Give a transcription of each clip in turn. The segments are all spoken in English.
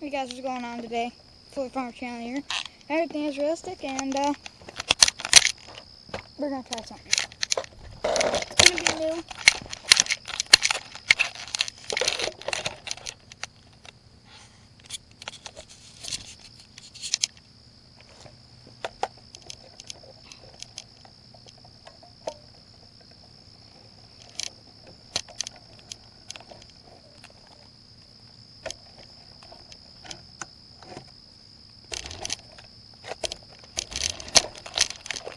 Hey guys, what's going on today? Fully Farmer Channel here. Everything is realistic, and we're gonna try something. It's gonna be new.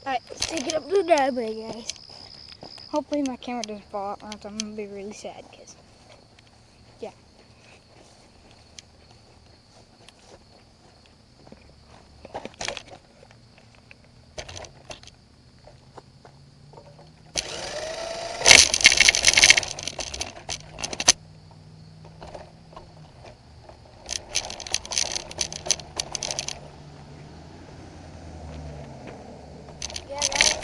Alright, let's take it up to the driveway, guys. Hopefully my camera doesn't fall out, or else I'm gonna be really sad, because, yeah. Yeah, guys.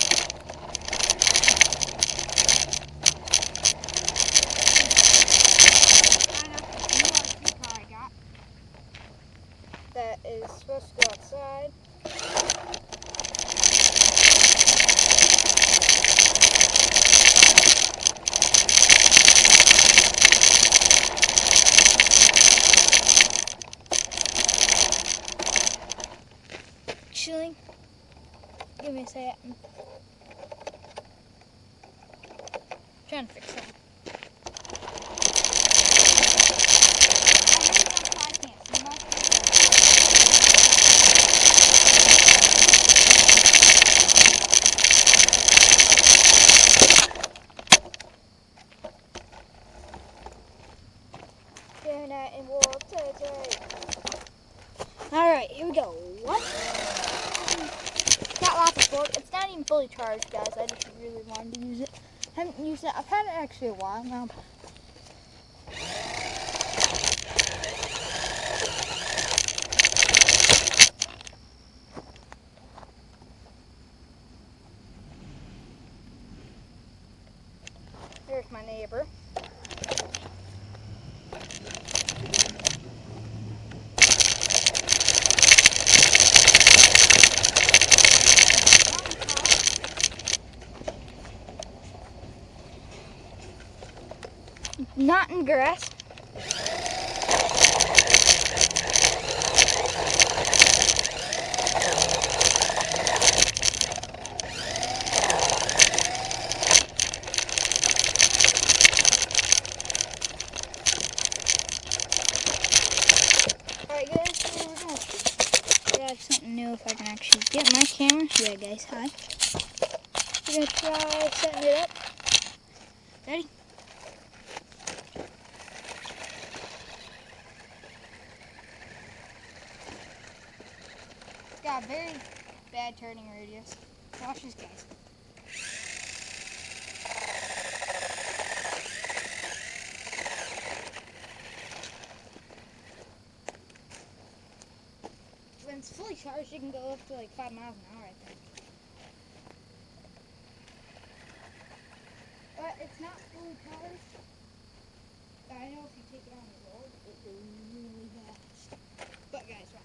That is supposed to go outside. Chilling. Give me a second. Trying to fix that. And we'll Alright, here we go. What? Got lots of fork. It's not even fully charged, guys. I just really wanted to use it. Haven't used it. I've had it actually a while now. There's my neighbor. Not in grass. Alright guys, so we're gonna try something new if I can actually get my camera. Yeah guys, hi. We're gonna try setting it up. Ready? It's got a very bad turning radius. Watch this, guys. When it's fully charged, it can go up to like 5 miles an hour, I think. But it's not fully charged. I know if you take it on the road, it goes really fast. But guys, watch.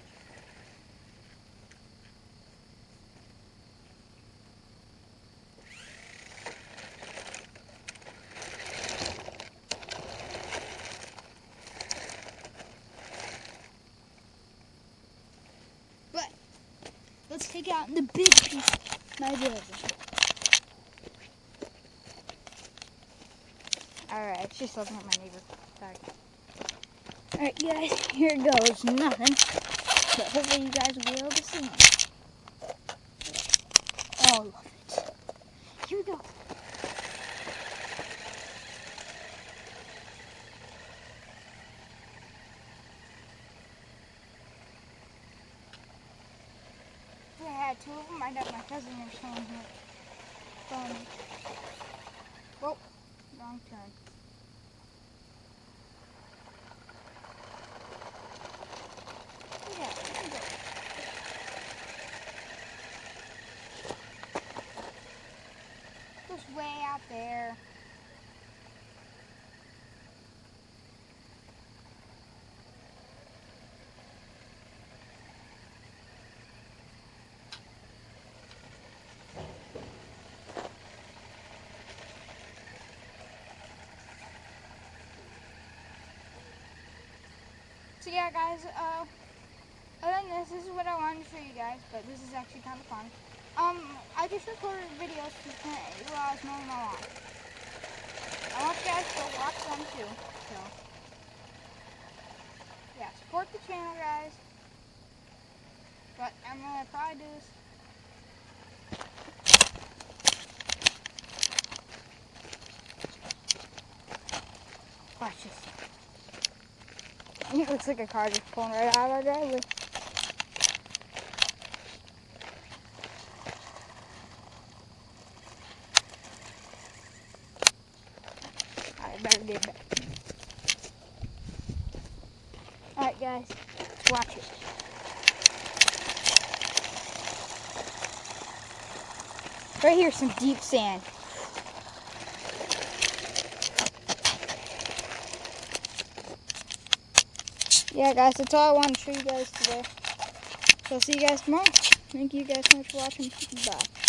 But let's take out the big piece. My brother. Alright, it's just looking at my neighbor. Sorry. Alright guys, here it goes. Nothing. But hopefully you guys will be able to see it. All of it. Here we go. If I had two of them, I'd have my cousin or someone here. Whoa, wrong turn. Yeah, here we go. Just way out there. So yeah, guys, other than this is what I wanted to show you guys, but this is actually kind of fun. I just recorded videos while I was mowing my lawn. I want you guys to watch them too, so yeah, support the channel, guys. But I'm gonna probably do this. Watch this. It looks like a car just pulling right out of our driveway. I better get back. Alright guys, let's watch it. Right here, some deep sand. Yeah guys, that's all I wanted to show you guys today. So I'll see you guys tomorrow. Thank you guys so much for watching. Bye.